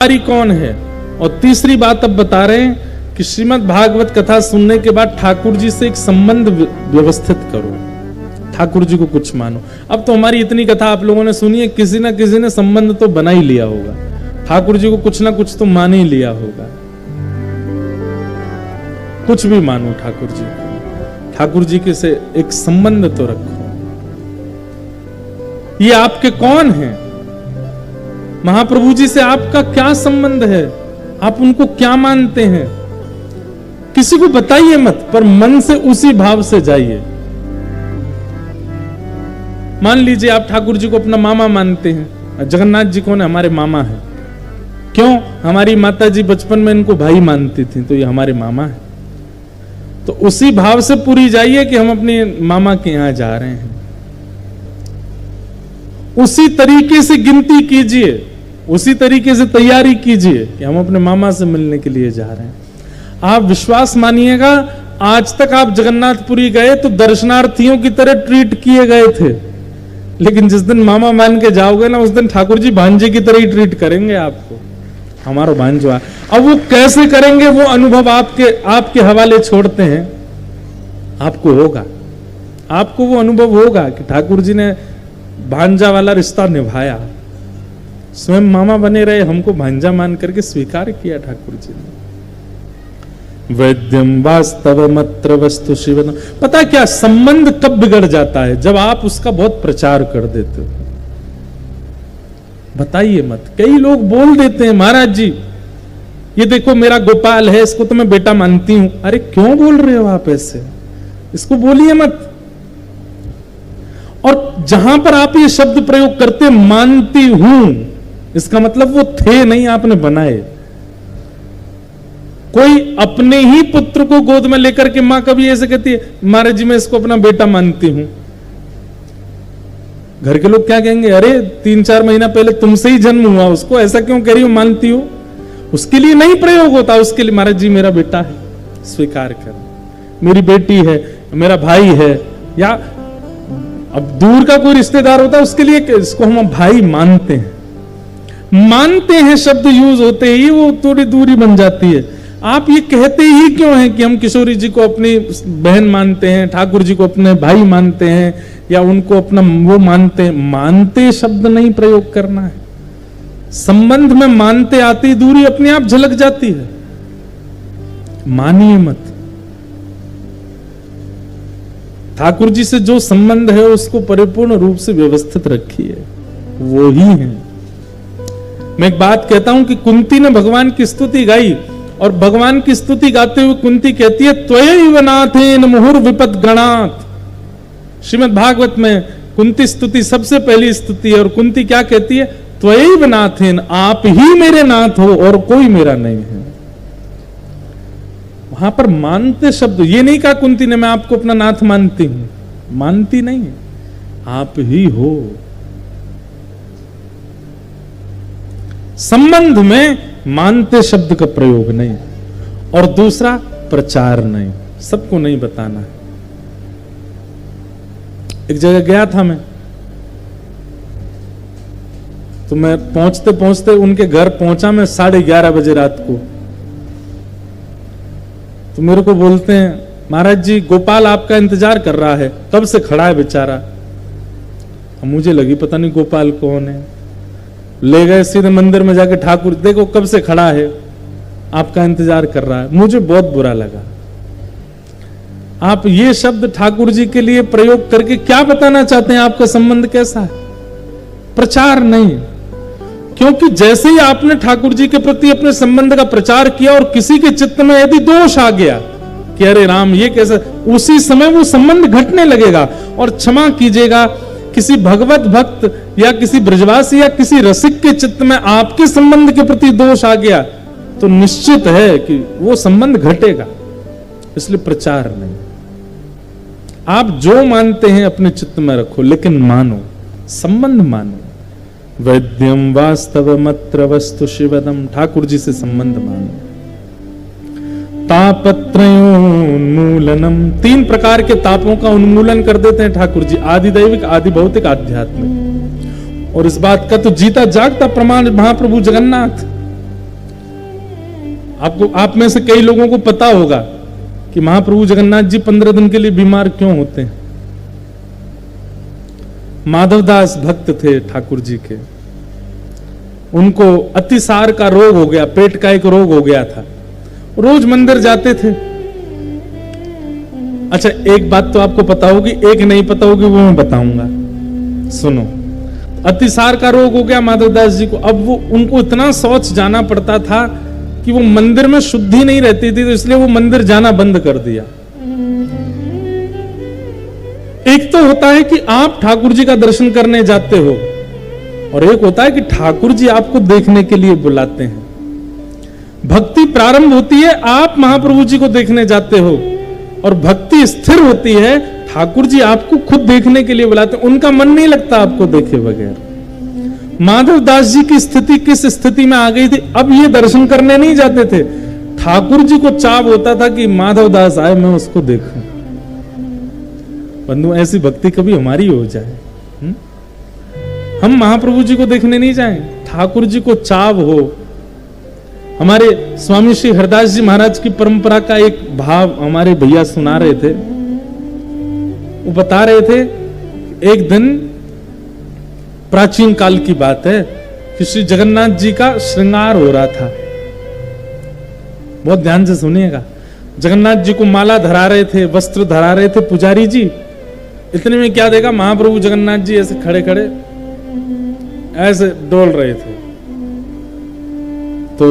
कौन है। और तीसरी बात अब बता रहे हैं कि श्रीमद् भागवत कथा सुनने के बाद ठाकुर जी से एक संबंध व्यवस्थित करो, ठाकुर जी को कुछ मानो। अब तो हमारी इतनी कथा आप लोगों ने सुनी है, किसी ना किसी ने संबंध तो बना ही लिया होगा, ठाकुर जी को कुछ ना कुछ तो मान ही लिया होगा। कुछ भी मानो ठाकुर जी को, ठाकुर जी के से एक संबंध तो रखो। ये आपके कौन हैं? महाप्रभु जी से आपका क्या संबंध है? आप उनको क्या मानते हैं? किसी को बताइए मत, पर मन से उसी भाव से जाइए। मान लीजिए आप ठाकुर जी को अपना मामा मानते हैं, जगन्नाथ जी कौन है? हमारे मामा है। क्यों? हमारी माता जी बचपन में इनको भाई मानती थी, तो ये हमारे मामा है। तो उसी भाव से पूरी जाइए कि हम अपने मामा के यहां जा रहे हैं। उसी तरीके से गिनती कीजिए, उसी तरीके से तैयारी कीजिए कि हम अपने मामा से मिलने के लिए जा रहे हैं। आप विश्वास मानिएगा, आज तक आप जगन्नाथपुरी गए तो दर्शनार्थियों की तरह ट्रीट किए गए थे, लेकिन जिस दिन मामा मान के जाओगे ना, उस दिन ठाकुर जी भांजे की तरह ही ट्रीट करेंगे आपको। हमारा भांजो। अब वो कैसे करेंगे, वो अनुभव आपके हवाले छोड़ते हैं। आपको होगा, आपको वो अनुभव होगा कि ठाकुर जी ने भांजा वाला रिश्ता निभाया, स्वयं मामा बने रहे, हमको भांजा मान करके स्वीकार किया ठाकुर जी ने। वैद्यम वास्तव मत्र वस्तु शिवम। पता क्या संबंध कब बिगड़ जाता है? जब आप उसका बहुत प्रचार कर देते हो। बताइए मत। कई लोग बोल देते हैं, महाराज जी ये देखो मेरा गोपाल है, इसको तो मैं बेटा मानती हूं। अरे क्यों बोल रहे हो आप ऐसे? इसको बोलिए मत। और जहां पर आप ये शब्द प्रयोग करते मानती हूं, इसका मतलब वो थे नहीं, आपने बनाए। कोई अपने ही पुत्र को गोद में लेकर के मां कभी ऐसे कहती है, महाराज जी मैं इसको अपना बेटा मानती हूं। घर के लोग क्या कहेंगे? अरे 3-4 महीना पहले तुमसे ही जन्म हुआ, उसको ऐसा क्यों कह रही हो मानती हो? उसके लिए नहीं प्रयोग होता, उसके लिए महाराज जी मेरा बेटा है, स्वीकार कर, मेरी बेटी है, मेरा भाई है, या अब दूर का कोई रिश्तेदार होता है उसके लिए इसको हम भाई मानते हैं। मानते हैं शब्द यूज होते ही वो थोड़ी दूरी बन जाती है। आप ये कहते ही क्यों हैं कि हम किशोरी जी को अपनी बहन मानते हैं, ठाकुर जी को अपने भाई मानते हैं, या उनको अपना वो मानते हैं? मानते शब्द नहीं प्रयोग करना है। संबंध में मानते आती दूरी अपने आप झलक जाती है। मानिए मत। ठाकुर जी से जो संबंध है उसको परिपूर्ण रूप से व्यवस्थित रखिए, वो ही है। मैं एक बात कहता हूं कि कुंती ने भगवान की स्तुति गाई, और भगवान की स्तुति गाते हुए कुंती कहती है, त्वयैव नाथेन मुहुर विपद गणात्। श्रीमद् भागवत में कुंती स्तुति सबसे पहली स्तुति है, और कुंती क्या कहती है? त्वयैव नाथेन, आप ही मेरे नाथ हो और कोई मेरा नहीं है। वहां पर मानते शब्द, ये नहीं कहा कुंती ने मैं आपको अपना नाथ मानती हूं, मानती नहीं है, आप ही हो। संबंध में मानते शब्द का प्रयोग नहीं, और दूसरा प्रचार नहीं, सबको नहीं बताना है। एक जगह गया था मैं, तो मैं पहुंचते पहुंचते उनके घर पहुंचा मैं 11:30 बजे रात को। तो मेरे को बोलते हैं, महाराज जी गोपाल आपका इंतजार कर रहा है, कब से खड़ा है बेचारा। मुझे लगी पता नहीं गोपाल कौन है। ले गए सीधे मंदिर में जाके, ठाकुर देखो कब से खड़ा है, आपका इंतजार कर रहा है। मुझे बहुत बुरा लगा। आप ये शब्द ठाकुर जी के लिए प्रयोग करके क्या बताना चाहते हैं? आपका संबंध कैसा है? प्रचार नहीं। क्योंकि जैसे ही आपने ठाकुर जी के प्रति अपने संबंध का प्रचार किया और किसी के चित्त में यदि दोष आ गया कि अरे राम ये कैसा, उसी समय वो संबंध घटने लगेगा। और क्षमा कीजिएगा, किसी भगवत भक्त या किसी ब्रजवासी या किसी रसिक के चित्त में आपके संबंध के प्रति दोष आ गया तो निश्चित है कि वो संबंध घटेगा। इसलिए प्रचार नहीं। आप जो मानते हैं अपने चित्त में रखो, लेकिन मानो, संबंध मानो। वैद्यम वास्तव मत्र वस्तु शिवदम, ठाकुर जी से संबंध मानो। तापत्रयोन्मूलनम, 3 प्रकार के तापों का उन्मूलन कर देते हैं ठाकुर जी, आदि दैविक, आदि भौतिक, आध्यात्मिक। और इस बात का तो जीता जागता प्रमाण महाप्रभु जगन्नाथ। आप में से कई लोगों को पता होगा कि महाप्रभु जगन्नाथ जी 15 दिन के लिए बीमार क्यों होते हैं। माधवदास भक्त थे ठाकुर जी के, उनको अतिसार का रोग हो गया, पेट का एक रोग हो गया था, रोज मंदिर जाते थे। अच्छा, एक बात तो आपको पता होगी, एक नहीं पता होगी, वो मैं बताऊंगा, सुनो। अतिसार का रोग हो गया माधवदास जी को। अब वो उनको इतना शौच जाना पड़ता था कि वो मंदिर में शुद्धि नहीं रहती थी, तो इसलिए वो मंदिर जाना बंद कर दिया। एक तो होता है कि आप ठाकुर जी का दर्शन करने जाते हो, और एक होता है कि ठाकुर जी आपको देखने के लिए बुलाते हैं। भक्ति प्रारंभ होती है, आप महाप्रभु जी को देखने जाते हो, और भक्ति स्थिर होती है, ठाकुर जी आपको खुद देखने के लिए बुलाते हैं। उनका मन नहीं लगता आपको देखे बगैर। माधवदास जी की स्थिति किस स्थिति में आ गई थी? अब ये दर्शन करने नहीं जाते थे, ठाकुर जी को चाव होता था कि माधवदास आए, मैं उसको देखूं। बंधु, ऐसी भक्ति कभी हमारी हो जाए, हम महाप्रभु जी को देखने नहीं जाएं, ठाकुर जी को चाव हो। हमारे स्वामी श्री हरदास जी महाराज की परंपरा का एक भाव हमारे भैया सुना रहे थे। वो बता रहे थे, एक दिन प्राचीन काल की बात है कि श्री जगन्नाथ जी का श्रृंगार हो रहा था। बहुत ध्यान से सुनिएगा। जगन्नाथ जी को माला धरा रहे थे, वस्त्र धरा रहे थे पुजारी जी। इतने में क्या देखा, महाप्रभु जगन्नाथ जी ऐसे खड़े खड़े ऐसे डोल रहे थे। तो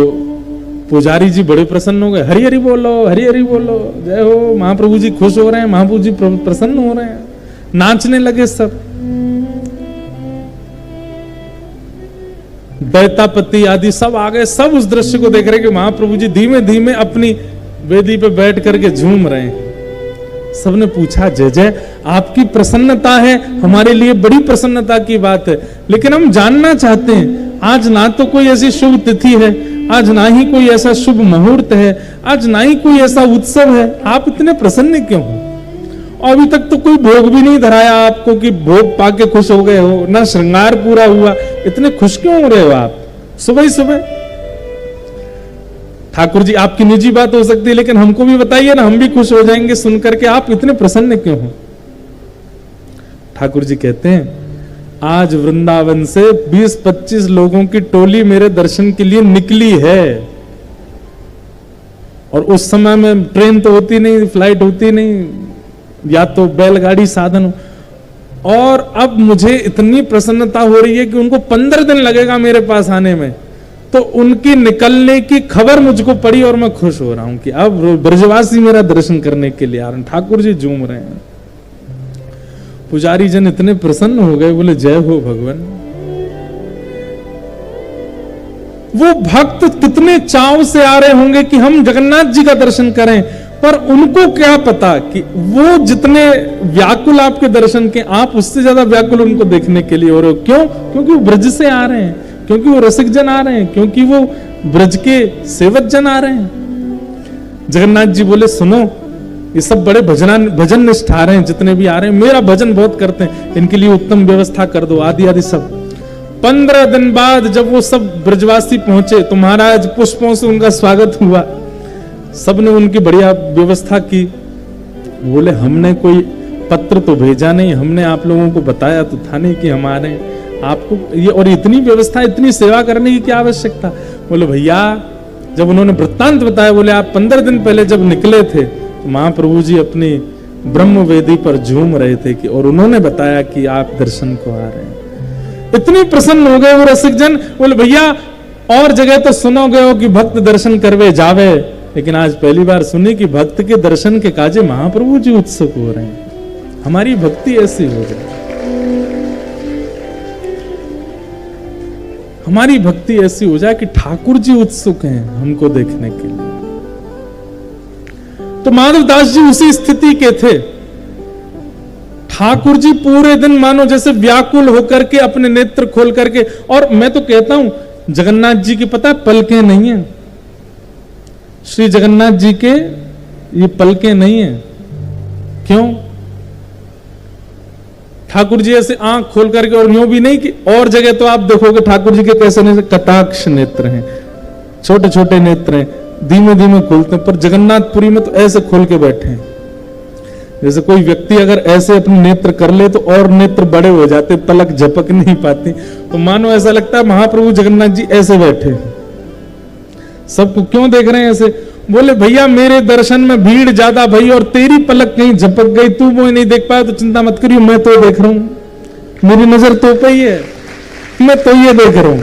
पुजारी जी बड़े प्रसन्न हो गए, हरि हरि बोलो, हरि हरि बोलो, जय हो। महाप्रभु जी खुश हो रहे हैं, महाप्रभु जी प्रसन्न हो रहे हैं, नाचने लगे सब। दैतापति आदि सब आ गए, सब उस दृश्य को देख रहे कि महाप्रभु जी धीमे धीमे अपनी वेदी पे बैठ करके झूम रहे हैं। सबने पूछा, जय जय, आपकी प्रसन्नता है, हमारे लिए बड़ी प्रसन्नता की बात है, लेकिन हम जानना चाहते हैं, आज ना तो कोई ऐसी शुभ तिथि है, आज ना ही कोई ऐसा शुभ मुहूर्त है, आज ना ही कोई ऐसा उत्सव है, आप इतने प्रसन्न क्यों हो? और अभी तक तो कोई भोग भी नहीं धराया आपको कि भोग पाके खुश हो गए हो, ना श्रृंगार पूरा हुआ, इतने खुश क्यों हो रहे हो आप सुबह ही सुबह? ठाकुर जी, आपकी निजी बात हो सकती है, लेकिन हमको भी बताइए ना, हम भी खुश हो जाएंगे सुनकर के, आप इतने प्रसन्न क्यों हो? ठाकुर जी कहते हैं, आज वृंदावन से 20-25 लोगों की टोली मेरे दर्शन के लिए निकली है, और उस समय में ट्रेन तो होती नहीं, फ्लाइट होती नहीं, या तो बैलगाड़ी साधन हो, और अब मुझे इतनी प्रसन्नता हो रही है कि उनको 15 दिन लगेगा मेरे पास आने में, तो उनकी निकलने की खबर मुझको पड़ी और मैं खुश हो रहा हूं कि अब ब्रजवासी मेरा दर्शन करने के लिए आ रहे हैं। ठाकुर जी झूम रहे हैं। पुजारी जन इतने प्रसन्न हो गए, बोले जय हो भगवान। वो भक्त कितने चाव से आ रहे होंगे कि हम जगन्नाथ जी का दर्शन करें, पर उनको क्या पता कि वो जितने व्याकुल आपके दर्शन के, आप उससे ज्यादा व्याकुल उनको देखने के लिए हो रहे हो। क्यों? क्योंकि वो ब्रज से आ रहे हैं, क्योंकि वो रसिक जन आ रहे हैं, क्योंकि वो ब्रज के सेवक जन आ रहे हैं। जगन्नाथ जी बोले, सुनो, ये सब बड़े भजन निष्ठा रहे हैं, जितने भी आ रहे हैं, मेरा भजन बहुत करते हैं, इनके लिए उत्तम व्यवस्था कर दो, आदि आदि सब। 15 दिन बाद जब वो सब ब्रजवासी पहुंचे तो महाराज पुष्पों से उनका स्वागत हुआ, सबने उनकी बढ़िया व्यवस्था की। बोले, हमने कोई पत्र तो भेजा नहीं, हमने आप लोगों को बताया तो था नहीं कि हम आ रहे हैं, आपको ये और इतनी व्यवस्था, इतनी सेवा करने की क्या आवश्यकता? बोले, भैया, जब उन्होंने वृत्तांत बताया, बोले आप 15 दिन पहले जब निकले थे तो महाप्रभु जी अपनी ब्रह्म वेदी पर झूम रहे थे कि, और उन्होंने बताया कि आप दर्शन को आ रहे हैं। इतनी प्रसन्न हो गए वो रसिक जन। बोले, भैया, और जगह तो सुनोगे हो कि भक्त दर्शन करवे जावे, लेकिन आज पहली बार सुनी कि भक्त के दर्शन के काजे महाप्रभु जी उत्सुक हो रहे हैं। हमारी भक्ति ऐसी हो जाए, हमारी भक्ति ऐसी हो जाए कि ठाकुर जी उत्सुक हैं हमको देखने के लिए। तो माधवदास जी उसी स्थिति के थे। ठाकुर जी पूरे दिन मानो जैसे व्याकुल होकर के अपने नेत्र खोल करके, और मैं तो कहता हूं जगन्नाथ जी की पता है पलकें नहीं है, श्री जगन्नाथ जी के ये पलकें नहीं है। क्यों? ठाकुर जी ऐसे आंख खोल करके, और यूं भी नहीं कि, और जगह तो आप देखोगे ठाकुर जी के कैसे नहीं, कटाक्ष नेत्र हैं, छोटे छोटे नेत्र हैं, धीमे धीमे खोलते हैं, पर जगन्नाथपुरी में तो ऐसे खोल के बैठे हैं। जैसे कोई व्यक्ति अगर ऐसे अपने नेत्र कर ले तो और नेत्र बड़े हो जाते, पलक झपक नहीं पाती, तो मानो ऐसा लगता है महाप्रभु जगन्नाथ जी ऐसे बैठे। सबको क्यों देख रहे हैं ऐसे? बोले भैया मेरे दर्शन में भीड़ ज्यादा भई और तेरी पलक कहीं झपक गई, तू वो नहीं देख पाया तो चिंता मत करियो, मैं तो देख रहा हूं, मेरी नजर तो पे ही है, मैं तो ये देख रहा हूं।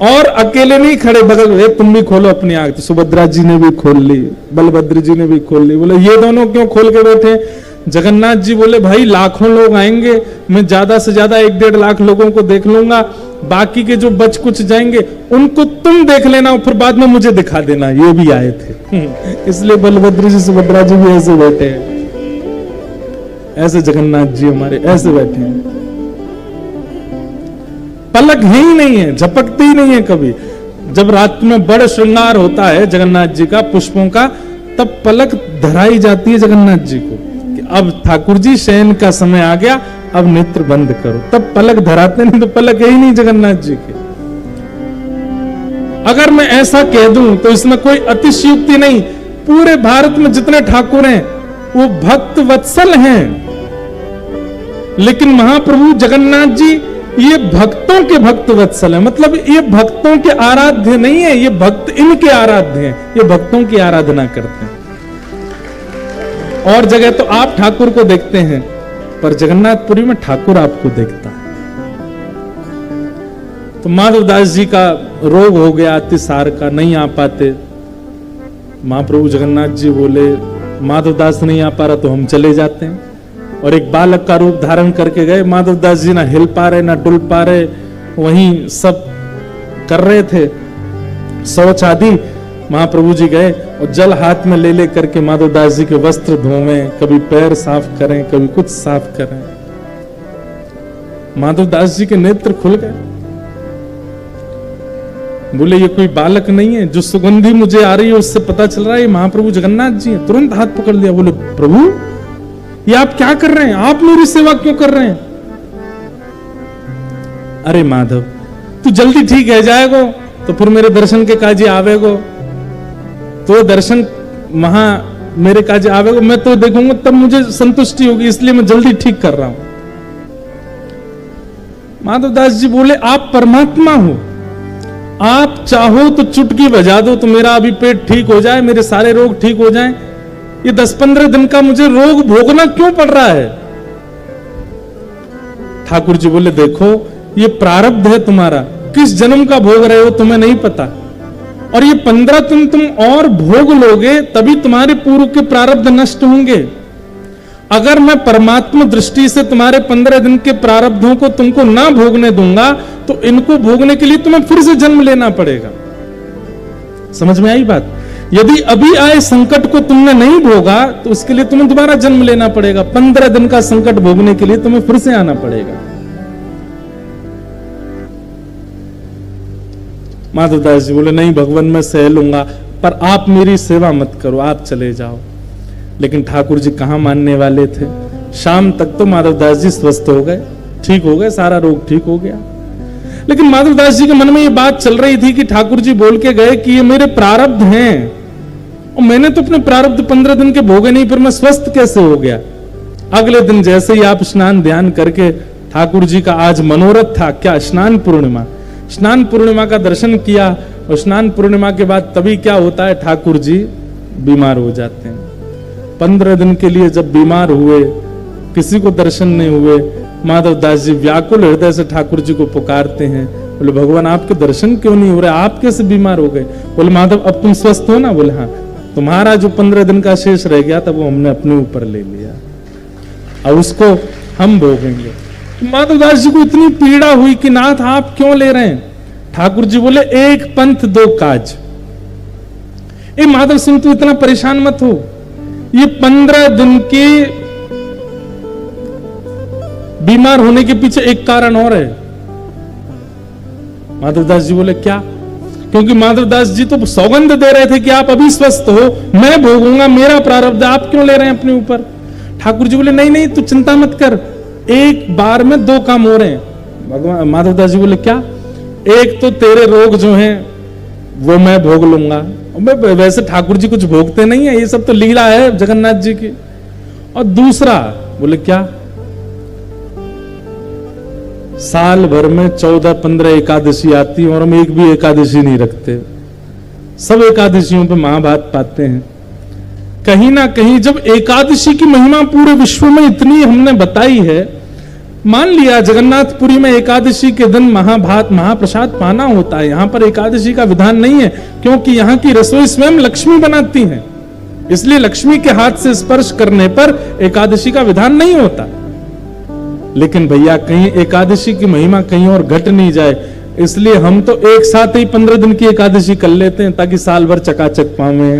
और अकेले नहीं खड़े, बगल में तुम भी खोलो अपनी आंख। तो सुभद्रा जी ने भी खोल ली, बलभद्र जी ने भी खोल ली। बोले ये दोनों क्यों खोल के बैठे? जगन्नाथ जी बोले भाई लाखों लोग आएंगे, मैं ज्यादा से ज्यादा 1-1.5 लाख लोगों को देख लूंगा, बाकी के जो बच कुछ जाएंगे उनको तुम देख लेना और फिर बाद में मुझे दिखा देना। ये भी आए थे इसलिए बलभद्र जी सुभद्रा जी भी ऐसे बैठे हैं, ऐसे जगन्नाथ जी हमारे ऐसे बैठे हैं। पलक है ही नहीं है, झपकती ही नहीं है कभी। जब रात में बड़ा श्रृंगार होता है जगन्नाथ जी का पुष्पों का, तब पलक धराई जाती है जगन्नाथ जी को कि अब ठाकुर जी शयन का समय आ गया, अब नेत्र बंद करो, तब पलक धराते, नहीं तो पलक है ही नहीं जगन्नाथ जी के। अगर मैं ऐसा कह दूं तो इसमें कोई अतिशयोक्ति नहीं। पूरे भारत में जितने ठाकुर हैं वो भक्त वत्सल हैं, लेकिन महाप्रभु जगन्नाथ जी ये भक्तों के भक्त वत्सल है। मतलब ये भक्तों के आराध्य नहीं है, ये भक्त इनके आराध्य हैं, ये भक्तों की आराधना करते हैं। और जगह तो आप ठाकुर को देखते हैं, पर जगन्नाथपुरी में ठाकुर आपको देखता है। तो माधवदास जी का रोग हो गया अतिसार का, नहीं आ पाते। महाप्रभु जगन्नाथ जी बोले माधवदास नहीं आ पा रहा तो हम चले जाते हैं, और एक बालक का रूप धारण करके गए। माधवदास जी ना हिल पा रहे ना डुल पा रहे, वहीं सब कर रहे थे शौच आदि। महाप्रभु जी गए और जल हाथ में ले करके माधवदास जी के वस्त्र धोवें, कभी पैर साफ करें, कभी कुछ साफ करें। माधवदास जी के नेत्र खुल गए। बोले ये कोई बालक नहीं है, जो सुगंधी मुझे आ रही है उससे पता चल रहा है ये महाप्रभु जगन्नाथ जी हैं। तुरंत हाथ पकड़ लिया, बोले प्रभु ये आप क्या कर रहे हैं? आप मेरी सेवा क्यों कर रहे हैं? अरे माधव तू जल्दी ठीक है जाएगो तो फिर मेरे दर्शन के काजे आवेगो, तो दर्शन वहां मेरे काजे आवेगो, मैं तो देखूंगा तब मुझे संतुष्टि होगी, इसलिए मैं जल्दी ठीक कर रहा हूं। माधवदास जी बोले आप परमात्मा हो, आप चाहो तो चुटकी बजा दो तो मेरा अभी पेट ठीक हो जाए, मेरे सारे रोग ठीक हो जाएं। ये 10-15 दिन का मुझे रोग भोगना क्यों पड़ रहा है? ठाकुर जी बोले देखो ये प्रारब्ध है तुम्हारा, किस जन्म का भोग रहे हो तुम्हें नहीं पता, और ये 15 दिन तुम और भोग लोगे तभी तुम्हारे पूर्व के प्रारब्ध नष्ट होंगे। अगर मैं परमात्मा दृष्टि से तुम्हारे 15 दिन के प्रारब्धों को तुमको ना भोगने दूंगा तो इनको भोगने के लिए तुम्हें फिर से जन्म लेना पड़ेगा। समझ में आई बात? यदि अभी आए संकट को तुमने नहीं भोगा तो उसके लिए तुम्हें दोबारा जन्म लेना पड़ेगा। 15 दिन का संकट भोगने के लिए तुम्हें फिर से आना पड़ेगा। माधवदास जी बोले नहीं भगवान मैं सह लूंगा, पर आप मेरी सेवा मत करो, आप चले जाओ। लेकिन ठाकुर जी कहां मानने वाले थे। शाम तक तो माधवदास जी स्वस्थ हो गए, ठीक हो गए, सारा रोग ठीक हो गया। लेकिन माधवदास जी के मन में ये बात चल रही थी कि ठाकुर जी बोल के गए कि ये मेरे प्रारब्ध हैं और मैंने तो अपने प्रारब्ध 15 दिन के भोगे नहीं, फिर मैं स्वस्थ कैसे हो गया। अगले दिन जैसे ही आप स्नान ध्यान करके, ठाकुर जी का आज मनोरथ था क्या, स्नान पूर्णिमा, स्नान पूर्णिमा का दर्शन किया, और स्नान पूर्णिमा के बाद तभी क्या होता है, ठाकुर जी बीमार हो जाते हैं। 15 दिन के लिए जब बीमार हुए, किसी को दर्शन नहीं हुए, माधवदास जी व्याकुल हृदय से ठाकुर जी को पुकारते हैं। बोले भगवान आपके दर्शन क्यों नहीं हो रहे, आप कैसे बीमार हो गए? बोले माधव अब तुम स्वस्थ हो ना? बोले हाँ, तुम्हारा जो 15 दिन का शेष रह गया था वो हमने अपने ऊपर ले लिया, अब उसको हम भोगेंगे। माधवदास जी को इतनी पीड़ा हुई कि नाथ आप क्यों ले रहे हैं? ठाकुर जी बोले एक पंथ दो काज। ए माधव सिंह तू इतना परेशान मत हो, ये 15 दिन के बीमार होने के पीछे एक कारण और है। माधवदास जी बोले क्या? क्योंकि माधवदास जी तो सौगंध दे रहे थे कि आप अभी स्वस्थ हो, मैं भोगूंगा, मेरा प्रारब्ध, आप क्यों ले रहे हैं अपने ऊपर? ठाकुर जी बोले नहीं नहीं तू चिंता मत कर, एक बार में 2 काम हो रहे हैं। भगवान माधवदास जी बोले क्या? एक तो तेरे रोग जो हैं वो मैं भोग लूंगा। वैसे ठाकुर जी कुछ भोगते नहीं है, ये सब तो लीला है जगन्नाथ जी की। और दूसरा बोले क्या, साल भर में 14-15 एकादशी आती है और हम एक भी एकादशी नहीं रखते, सब एकादशियों पे महाभारत पाते हैं। कहीं ना कहीं जब एकादशी की महिमा पूरे विश्व में इतनी हमने बताई है, मान लिया जगन्नाथपुरी में एकादशी के दिन महाभारत महाप्रसाद पाना होता है, यहां पर एकादशी का विधान नहीं है, क्योंकि यहां की रसोई स्वयं लक्ष्मी बनाती हैं, इसलिए लक्ष्मी के हाथ से स्पर्श करने पर एकादशी का विधान नहीं होता। लेकिन भैया कहीं एकादशी की महिमा कहीं और घट नहीं जाए, इसलिए हम तो एक साथ ही 15 दिन की एकादशी कर लेते हैं ताकि साल भर चकाचक पावे।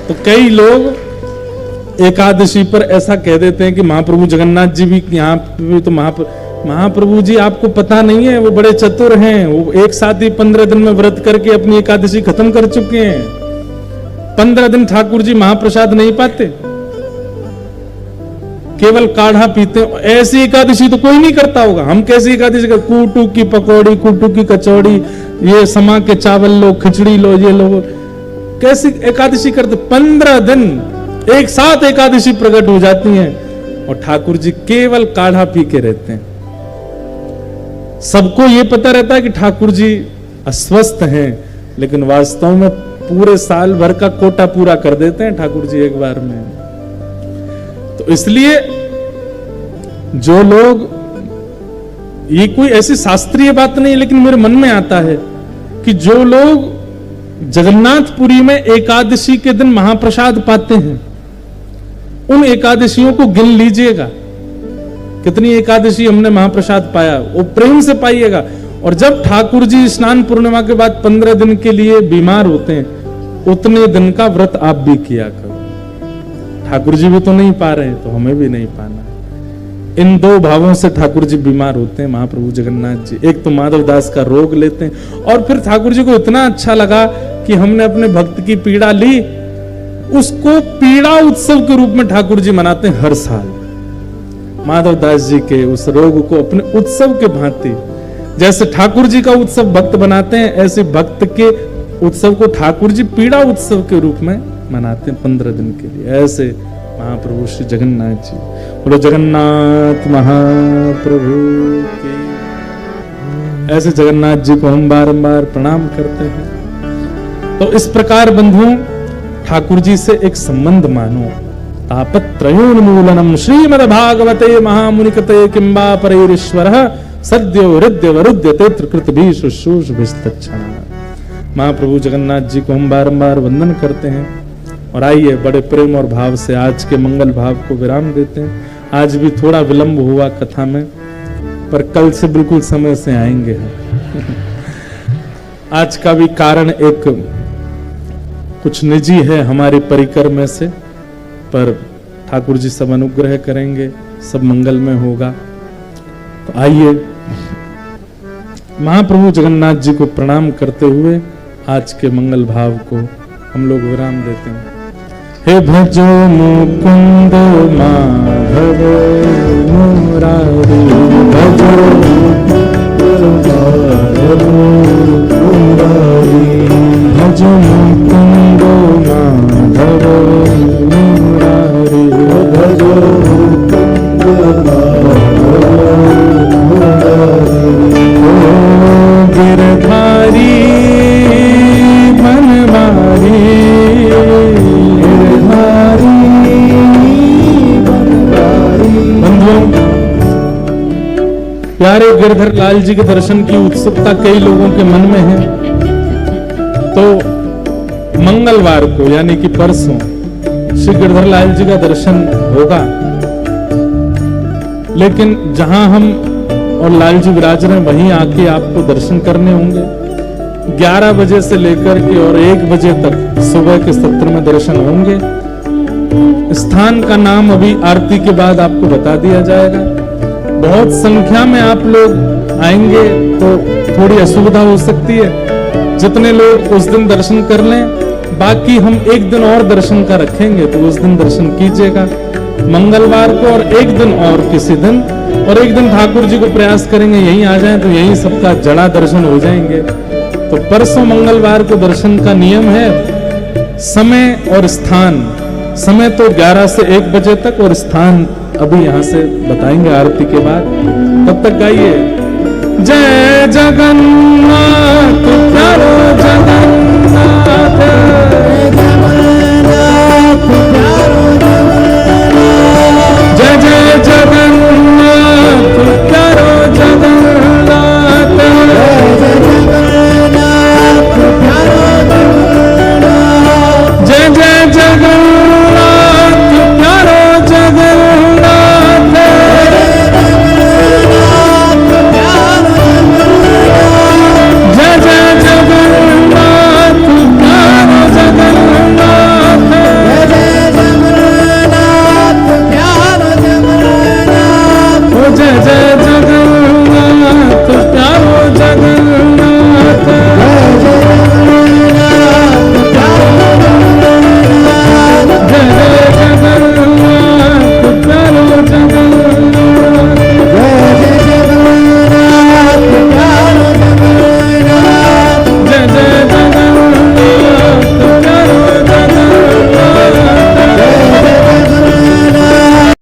तो कई लोग एकादशी पर ऐसा कह देते हैं कि महाप्रभु जगन्नाथ जी भी यहाँ भी तो महाप्रभु जी आपको पता नहीं है, वो बड़े चतुर हैं, वो एक साथ ही 15 दिन में व्रत करके अपनी एकादशी खत्म कर चुके हैं। 15 दिन ठाकुर जी महाप्रसाद नहीं पाते, केवल काढ़ा पीते। ऐसी एकादशी तो कोई नहीं करता होगा। हम कैसी एकादशी कर, कूटू की पकौड़ी, कूटू की कचौड़ी, ये समा के चावल लो, खिचड़ी लो, ये लो, कैसी एकादशी करते। 15 दिन एक साथ एकादशी प्रकट हो जाती है और ठाकुर जी केवल काढ़ा पी के रहते हैं। सबको ये पता रहता है कि ठाकुर जी अस्वस्थ हैं, लेकिन वास्तव में पूरे साल भर का कोटा पूरा कर देते हैं ठाकुर जी एक बार में। तो इसलिए जो लोग, ये कोई ऐसी शास्त्रीय बात नहीं, लेकिन मेरे मन में आता है कि जो लोग जगन्नाथपुरी में एकादशी के दिन महाप्रसाद पाते हैं, उन एकादशियों को गिन लीजिएगा कितनी एकादशी हमने महाप्रसाद पाया, वो प्रेम से पाइएगा। और जब ठाकुर जी स्नान पूर्णिमा के बाद 15 दिन के लिए बीमार होते हैं, उतने दिन का व्रत आप भी किया करो। ठाकुर जी भी तो नहीं पा रहे हैं, तो हमें भी नहीं पाना है। इन दो भावों से ठाकुर जी बीमार होते हैं महाप्रभु जगन्नाथ जी। एक तो माधव दास का रोग लेते हैं, और फिर ठाकुर जी को इतना अच्छा लगा कि हमने अपने भक्त की पीड़ा ली, उसको पीड़ा उत्सव के रूप में ठाकुर जी मनाते हैं हर साल। माधव दास जी के उस रोग को अपने उत्सव के भांति, जैसे ठाकुर जी का उत्सव भक्त बनाते हैं, ऐसे भक्त के उत्सव को ठाकुर जी पीड़ा उत्सव के रूप में मनाते हैं 15 दिन के लिए। ऐसे महाप्रभु श्री जगन्नाथ जी, बोलो जगन्नाथ महाप्रभु के। ऐसे जगन्नाथ जी को हम बारंबार प्रणाम करते हैं। तो इस प्रकार बंधुओं, ठाकुर जी से एक संबंध मानो। तापत्रयोन्मूलनम श्रीमद्भागवते महामुनिकते किंबा परैरीश्वरः सद्यो हृदय वरुध्यते त्रिकृत भी शुश्रूषभिस्तच्छण। महाप्रभु जगन्नाथ जी को हम बारंबार वंदन करते हैं। और आइए बड़े प्रेम और भाव से आज के मंगल भाव को विराम देते हैं। आज भी थोड़ा विलंब हुआ कथा में, पर कल से बिल्कुल समय से आएंगे हम। आज का भी कारण एक कुछ निजी है हमारी परिकर में से, पर ठाकुर जी सब अनुग्रह करेंगे, सब मंगल में होगा। तो आइए महाप्रभु जगन्नाथ जी को प्रणाम करते हुए आज के मंगल भाव को हम लोग विराम देते हैं। हे भजो मुकुंद माधव मुरारी, भजो भजो मुकुंद माधव मुरारी, भजो गिरधारी बनवारी, प्यारे गिरधर लाल जी के दर्शन की उत्सुकता कई लोगों के मन में है। तो मंगलवार को यानी कि परसों श्री गिरधर लाल जी का दर्शन होगा, लेकिन जहां हम और लाल जी विराज रहे हैं वहीं आके आपको दर्शन करने होंगे। 11 बजे से लेकर के और 1 बजे तक सुबह के सत्र में दर्शन होंगे। स्थान का नाम अभी आरती के बाद आपको बता दिया जाएगा। बहुत संख्या में आप लोग आएंगे तो थोड़ी असुविधा हो सकती है। जितने लोग उस दिन दर्शन कर लें, बाकी हम एक दिन और दर्शन का रखेंगे, तो उस दिन दर्शन कीजिएगा मंगलवार को, और एक दिन और किसी दिन, और एक दिन ठाकुर जी को प्रयास करेंगे यहीं आ जाएं तो यहीं सबका जड़ा दर्शन हो जाएंगे। तो परसों मंगलवार को दर्शन का नियम है, समय और स्थान। समय तो 11 से 1 बजे तक और स्थान अभी यहां से बताएंगे आरती के बाद। तब तक गाइए जय जगन्नाथ